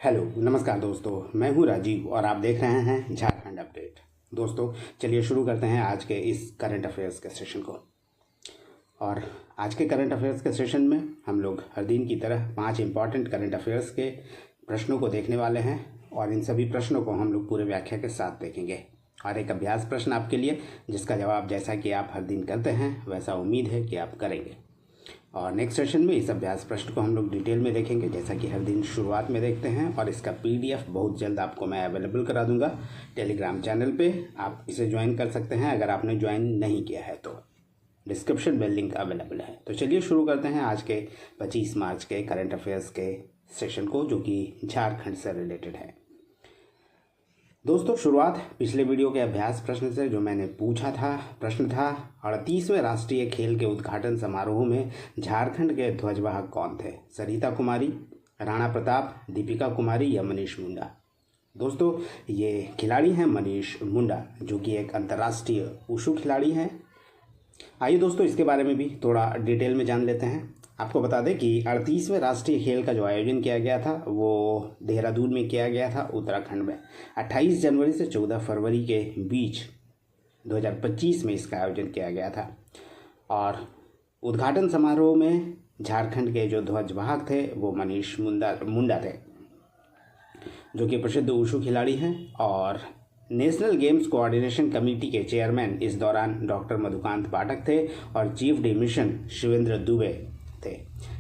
Hello नमस्कार दोस्तों, मैं हूं राजीव और आप देख रहे हैं झारखंड अपडेट। दोस्तों चलिए शुरू करते हैं आज के इस करंट अफेयर्स के सेशन को। और आज के करंट अफेयर्स के सेशन में हम लोग हर दिन की तरह 5 इम्पॉर्टेंट करंट अफेयर्स के प्रश्नों को देखने वाले हैं और इन सभी प्रश्नों को हम लोग पूरे व्याख्या के साथ देखेंगे। और एक अभ्यास प्रश्न आपके लिए, जिसका जवाब जैसा कि आप हर दिन करते हैं वैसा उम्मीद है कि आप करेंगे। और नेक्स्ट सेशन में इस अभ्यास प्रश्न को हम लोग डिटेल में देखेंगे, जैसा कि हर दिन शुरुआत में देखते हैं। और इसका PDF बहुत जल्द आपको मैं अवेलेबल करा दूंगा टेलीग्राम चैनल पे। आप इसे ज्वाइन कर सकते हैं अगर आपने ज्वाइन नहीं किया है तो। डिस्क्रिप्शन में लिंक अवेलेबल है। तो चलिए शुरू करते हैं आज के 25 मार्च के करंट अफेयर्स के सेशन को, जो कि झारखंड से रिलेटेड है। दोस्तों शुरुआत पिछले वीडियो के अभ्यास प्रश्न से, जो मैंने पूछा था। प्रश्न था 38वें राष्ट्रीय खेल के उद्घाटन समारोह में झारखंड के ध्वजवाहक कौन थे? सरिता कुमारी, राणा प्रताप, दीपिका कुमारी या मनीष मुंडा? दोस्तों ये खिलाड़ी हैं मनीष मुंडा, जो कि एक अंतर्राष्ट्रीय वुशु खिलाड़ी हैं। आइए दोस्तों इसके बारे में भी थोड़ा डिटेल में जान लेते हैं। आपको बता दें कि 38वें राष्ट्रीय खेल का जो आयोजन किया गया था वो देहरादून में किया गया था, उत्तराखंड में। 28 जनवरी से 14 फरवरी के बीच 2025 में इसका आयोजन किया गया था। और उद्घाटन समारोह में झारखंड के जो ध्वजवाहक थे वो मनीष मुंडा थे, जो कि प्रसिद्ध वुशु खिलाड़ी हैं। और नेशनल गेम्स कोऑर्डिनेशन कमेटी के चेयरमैन इस दौरान डॉक्टर मधुकांत पाठक थे और chief D mission Shivendra Dubey थे।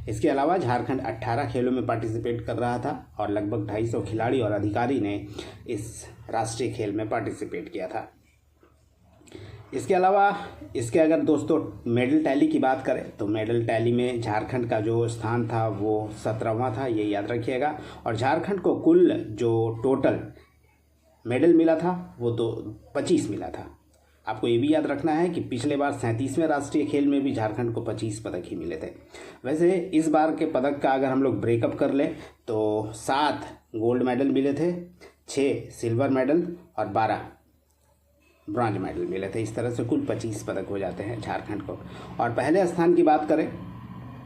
इसके अलावा झारखंड 18 खेलों में पार्टिसिपेट कर रहा था और लगभग 250 खिलाड़ी और अधिकारी ने इस राष्ट्रीय खेल में पार्टिसिपेट किया था। इसके अलावा इसके अगर दोस्तों मेडल टैली की बात करें तो मेडल टैली में झारखंड का जो स्थान था वो 17वां था, ये याद रखिएगा। और झारखंड को कुल जो टोटल मेडल मिला था वो तो 25 मिला था। आपको ये भी याद रखना है कि पिछले बार 37वें राष्ट्रीय खेल में भी झारखंड को 25 पदक ही मिले थे। वैसे इस बार के पदक का अगर हम लोग ब्रेकअप कर लें तो 7 गोल्ड मेडल मिले थे, 6 सिल्वर मेडल और 12 ब्रॉन्ज मेडल मिले थे। इस तरह से कुल 25 पदक हो जाते हैं झारखंड को। और पहले स्थान की बात करें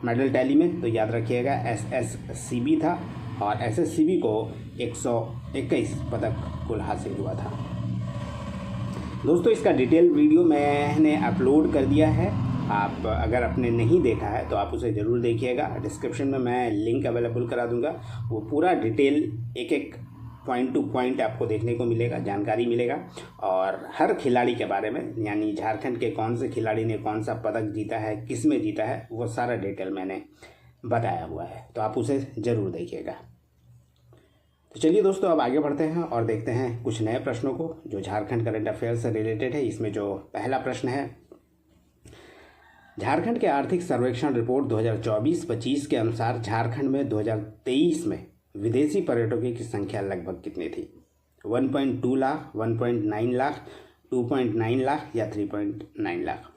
मेडल टैली में तो याद रखिएगा SSCB था और SSCB को 121 पदक कुल हासिल हुआ था। दोस्तों इसका डिटेल वीडियो मैंने अपलोड कर दिया है। आप अगर आपने नहीं देखा है तो आप उसे ज़रूर देखिएगा। डिस्क्रिप्शन में मैं लिंक अवेलेबल करा दूंगा। वो पूरा डिटेल एक पॉइंट टू पॉइंट आपको देखने को मिलेगा, जानकारी मिलेगा। और हर खिलाड़ी के बारे में, यानी झारखंड के कौन से खिलाड़ी ने कौन सा पदक जीता है, किस में जीता है, वो सारा डिटेल मैंने बताया हुआ है, तो आप उसे ज़रूर देखिएगा। तो चलिए दोस्तों अब आगे बढ़ते हैं और देखते हैं कुछ नए प्रश्नों को जो झारखंड करंट अफेयर से रिलेटेड है। इसमें जो पहला प्रश्न है, झारखंड के आर्थिक सर्वेक्षण रिपोर्ट 2024-25 के अनुसार झारखंड में 2023 में विदेशी पर्यटकों की संख्या लगभग कितनी थी? 1.2 लाख, 1.9 लाख, 2.9 लाख या 3.9 लाख?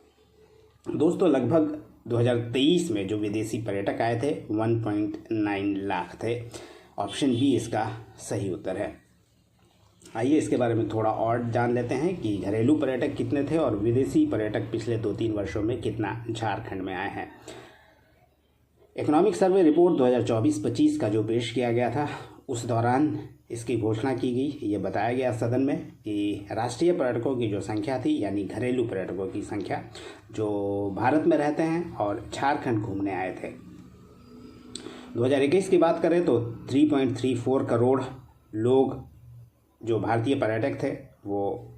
दोस्तों लगभग 2023 में जो विदेशी पर्यटक आए थे 1.9 लाख थे। ऑप्शन बी इसका सही उत्तर है। आइए इसके बारे में थोड़ा और जान लेते हैं कि घरेलू पर्यटक कितने थे और विदेशी पर्यटक पिछले 2-3 वर्षों में कितना झारखंड में आए हैं। इकोनॉमिक सर्वे रिपोर्ट 2024-25 का जो पेश किया गया था उस दौरान इसकी घोषणा की गई। ये बताया गया सदन में कि राष्ट्रीय पर्यटकों की जो संख्या थी, यानी घरेलू पर्यटकों की संख्या जो भारत में रहते हैं और झारखंड घूमने आए थे, 2021 की बात करें तो 3.34 करोड़ लोग जो भारतीय पर्यटक थे वो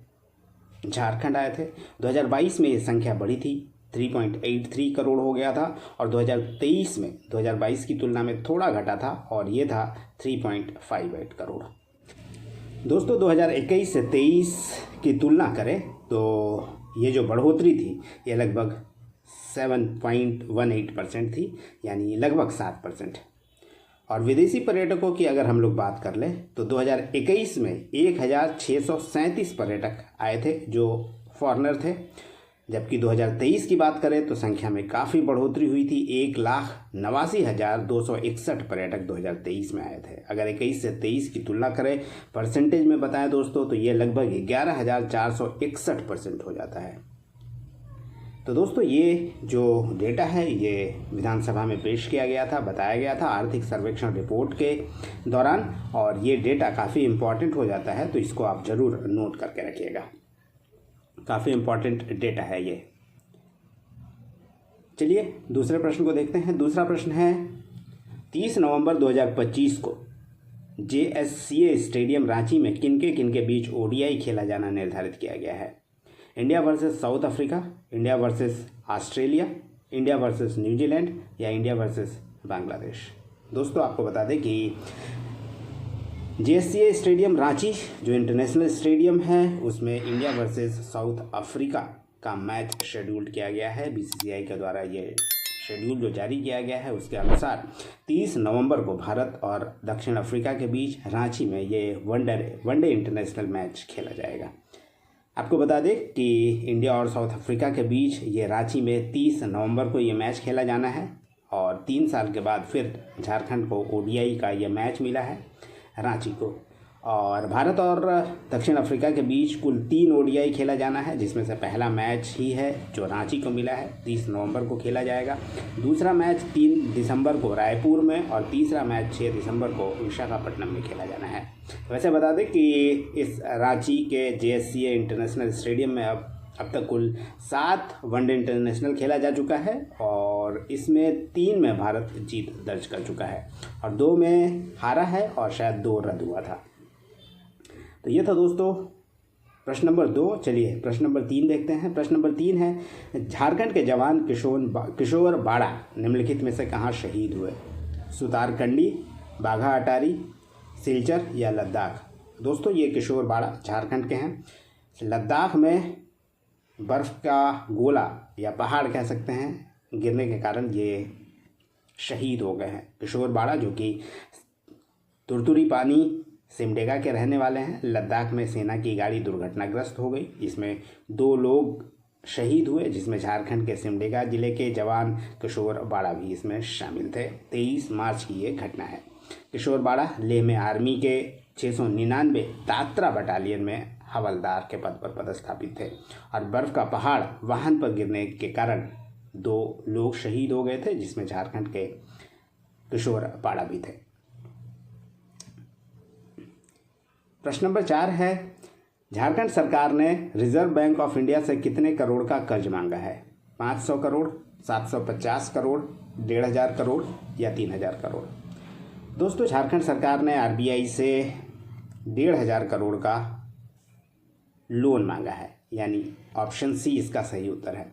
झारखंड आए थे। 2022 में ये संख्या बढ़ी थी, 3.83 करोड़ हो गया था। और 2023 में 2022 की तुलना में थोड़ा घटा था और ये था 3.58 करोड़। दोस्तों 2021 से 23 की तुलना करें तो ये जो बढ़ोतरी थी ये लगभग 7.18% थी, यानी लगभग 7%। और विदेशी पर्यटकों की अगर हम लोग बात कर लें तो 2021 में 1637 पर्यटक आए थे जो फॉरेनर थे, जबकि 2023 की बात करें तो संख्या में काफ़ी बढ़ोतरी हुई थी। 1,89,261 पर्यटक 2023 में आए थे। अगर 21 से 23 की तुलना करें परसेंटेज में बताएं दोस्तों तो ये लगभग 11,461% हो जाता है। तो दोस्तों ये जो डेटा है ये विधानसभा में पेश किया गया था, बताया गया था आर्थिक सर्वेक्षण रिपोर्ट के दौरान, और ये डेटा काफ़ी इम्पॉर्टेंट हो जाता है, तो इसको आप ज़रूर नोट करके रखिएगा। काफ़ी इम्पॉर्टेंट डेटा है ये। चलिए दूसरे प्रश्न को देखते हैं। दूसरा प्रश्न है 30 नवंबर 2025 को JSCA स्टेडियम रांची में किनके बीच ODI खेला जाना निर्धारित किया गया है? India versus south Africa, India versus Australia, India versus New Zealand या इंडिया वर्सेस बांग्लादेश। दोस्तों आपको बता दें कि JSCA स्टेडियम रांची जो इंटरनेशनल स्टेडियम है उसमें इंडिया वर्सेस साउथ अफ्रीका का मैच शेड्यूल्ड किया गया है। BCCI के द्वारा ये शेड्यूल जो जारी किया गया है उसके अनुसार 30 नवंबर को भारत और दक्षिण अफ्रीका के बीच रांची में ये वनडे इंटरनेशनल मैच खेला जाएगा। आपको बता दें कि इंडिया और साउथ अफ्रीका के बीच ये रांची में 30 नवंबर को ये मैच खेला जाना है, और 3 साल के बाद फिर झारखंड को ODI का ये मैच मिला है रांची को। और भारत और दक्षिण अफ्रीका के बीच कुल 3 ODI खेला जाना है, जिसमें से पहला मैच ही है जो रांची को मिला है, 30 नवंबर को खेला जाएगा। दूसरा मैच 3 दिसंबर को रायपुर में, और तीसरा मैच 6 दिसंबर को विशाखापट्टनम में खेला जाना है। वैसे बता दें कि इस रांची के JSCA इंटरनेशनल स्टेडियम में अब तक कुल 7 वनडे इंटरनेशनल खेला जा चुका है, और इसमें 3 में भारत जीत दर्ज कर चुका है और 2 में हारा है और शायद 2 रद्द हुआ था। तो ये था दोस्तों प्रश्न नंबर 2। चलिए प्रश्न नंबर 3 देखते हैं। प्रश्न नंबर 3 है झारखंड के जवान किशोर बाड़ा निम्नलिखित में से कहाँ शहीद हुए? सुतारकंडी, बाघा अटारी, सिलचर या लद्दाख? दोस्तों ये किशोर बाड़ा झारखंड के हैं। लद्दाख में बर्फ़ का गोला या पहाड़ कह सकते हैं गिरने के कारण ये शहीद हो गए हैं। किशोर बाड़ा जो कि तुरतुरी पानी सिमडेगा के रहने वाले हैं। लद्दाख में सेना की गाड़ी दुर्घटनाग्रस्त हो गई, जिसमें 2 लोग शहीद हुए, जिसमें झारखंड के सिमडेगा जिले के जवान किशोर बाड़ा भी इसमें शामिल थे। 23 मार्च की ये घटना है। किशोर बाड़ा लेह में आर्मी के 699 तात्रा बटालियन में हवलदार के पद पर पदस्थापित थे, और बर्फ़ का पहाड़ वाहन पर गिरने के कारण 2 लोग शहीद हो गए थे, जिसमें झारखंड के किशोर बाड़ा भी थे। प्रश्न नंबर 4 है झारखंड सरकार ने रिजर्व बैंक ऑफ इंडिया से कितने करोड़ का कर्ज मांगा है? 500 करोड़, 750 करोड़, 1500 करोड़ या 3000 करोड़? दोस्तों झारखंड सरकार ने RBI से 1500 करोड़ का लोन मांगा है, यानी ऑप्शन C इसका सही उत्तर है।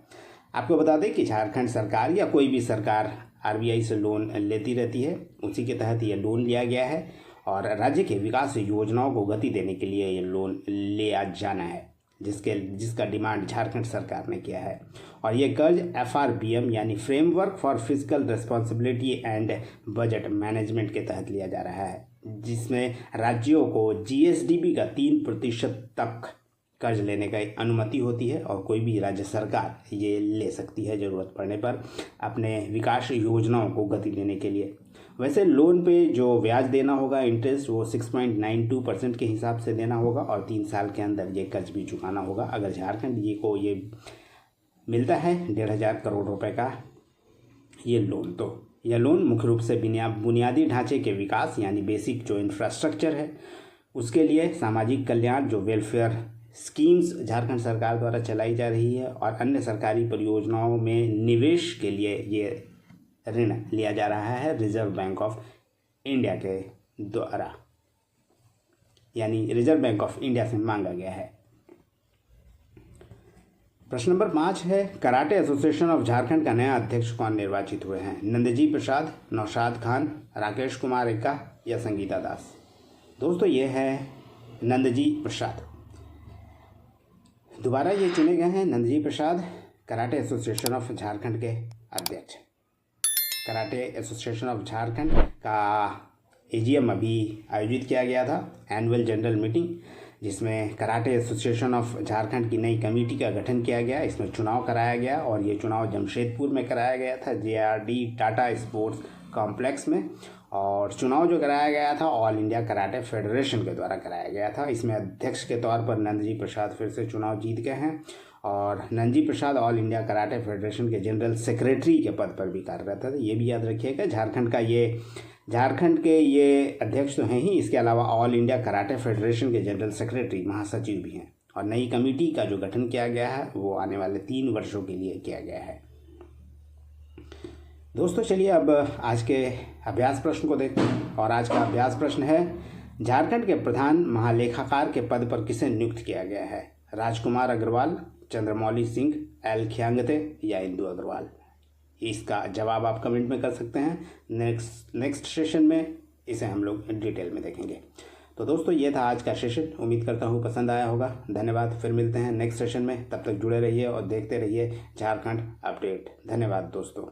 आपको बता दें कि झारखंड सरकार या कोई भी सरकार RBI से लोन लेती रहती है, उसी के तहत ये लोन लिया गया है, और राज्य के विकास योजनाओं को गति देने के लिए ये लोन लिया जाना है, जिसका डिमांड झारखंड सरकार ने किया है। और ये कर्ज FRBM यानी framework for physical responsibility and budget management के तहत लिया जा रहा है, जिसमें राज्यों को GSDP का 3% तक कर्ज लेने का अनुमति होती है, और कोई भी राज्य सरकार ये ले सकती है ज़रूरत पड़ने पर अपने विकास योजनाओं को गति देने के लिए। वैसे लोन पे जो ब्याज देना होगा इंटरेस्ट वो 6.92% के हिसाब से देना होगा, और 3 साल के अंदर ये कर्ज भी चुकाना होगा। अगर झारखंड को ये मिलता है 1500 करोड़ रुपए का ये लोन, तो यह लोन मुख्य रूप से बुनियादी ढांचे के विकास यानी बेसिक जो इंफ्रास्ट्रक्चर है उसके लिए, सामाजिक कल्याण जो वेलफेयर स्कीम्स झारखंड सरकार द्वारा चलाई जा रही है, और अन्य सरकारी परियोजनाओं में निवेश के लिए ये ऋण लिया जा रहा है रिजर्व बैंक ऑफ इंडिया के द्वारा, यानी रिजर्व बैंक ऑफ इंडिया से मांगा गया है। प्रश्न नंबर 5 है कराटे एसोसिएशन ऑफ झारखंड का नया अध्यक्ष कौन निर्वाचित हुए हैं? नंदजी प्रसाद, नौशाद खान, राकेश कुमार एक्का या संगीता दास? दोस्तों ये है नंदजी प्रसाद। दोबारा ये चुने गए हैं नंदजी प्रसाद कराटे एसोसिएशन ऑफ झारखंड के अध्यक्ष। कराटे एसोसिएशन ऑफ झारखंड का AGM अभी आयोजित किया गया था, एनुअल जनरल मीटिंग, जिसमें कराटे एसोसिएशन ऑफ झारखंड की नई कमेटी का गठन किया गया। इसमें चुनाव कराया गया, और ये चुनाव जमशेदपुर में कराया गया था JRD टाटा स्पोर्ट्स कॉम्प्लेक्स में, और चुनाव जो कराया गया था ऑल इंडिया कराटे फेडरेशन के द्वारा कराया गया था। इसमें अध्यक्ष के तौर पर नंदजी प्रसाद फिर से चुनाव जीत गए हैं, और नंजी प्रसाद ऑल इंडिया कराटे फेडरेशन के जनरल सेक्रेटरी के पद पर भी कार्यरत है। ये भी याद रखिएगा, झारखंड के ये अध्यक्ष तो हैं ही, इसके अलावा ऑल इंडिया कराटे फेडरेशन के जनरल सेक्रेटरी महासचिव भी हैं। और नई कमेटी का जो गठन किया गया है वो आने वाले 3 वर्षों के लिए किया गया है। दोस्तों चलिए अब आज के अभ्यास प्रश्न को देखते हैं। और आज का अभ्यास प्रश्न है, झारखंड के प्रधान महालेखाकार के पद पर किसे नियुक्त किया गया है? राजकुमार अग्रवाल, चंद्रमौली सिंह, एल खियांगते या इंदु अग्रवाल? इसका जवाब आप कमेंट में कर सकते हैं। नेक्स्ट सेशन में इसे हम लोग डिटेल में देखेंगे। तो दोस्तों ये था आज का सेशन, उम्मीद करता हूँ पसंद आया होगा। धन्यवाद, फिर मिलते हैं नेक्स्ट सेशन में। तब तक जुड़े रहिए और देखते रहिए झारखंड अपडेट। धन्यवाद दोस्तों।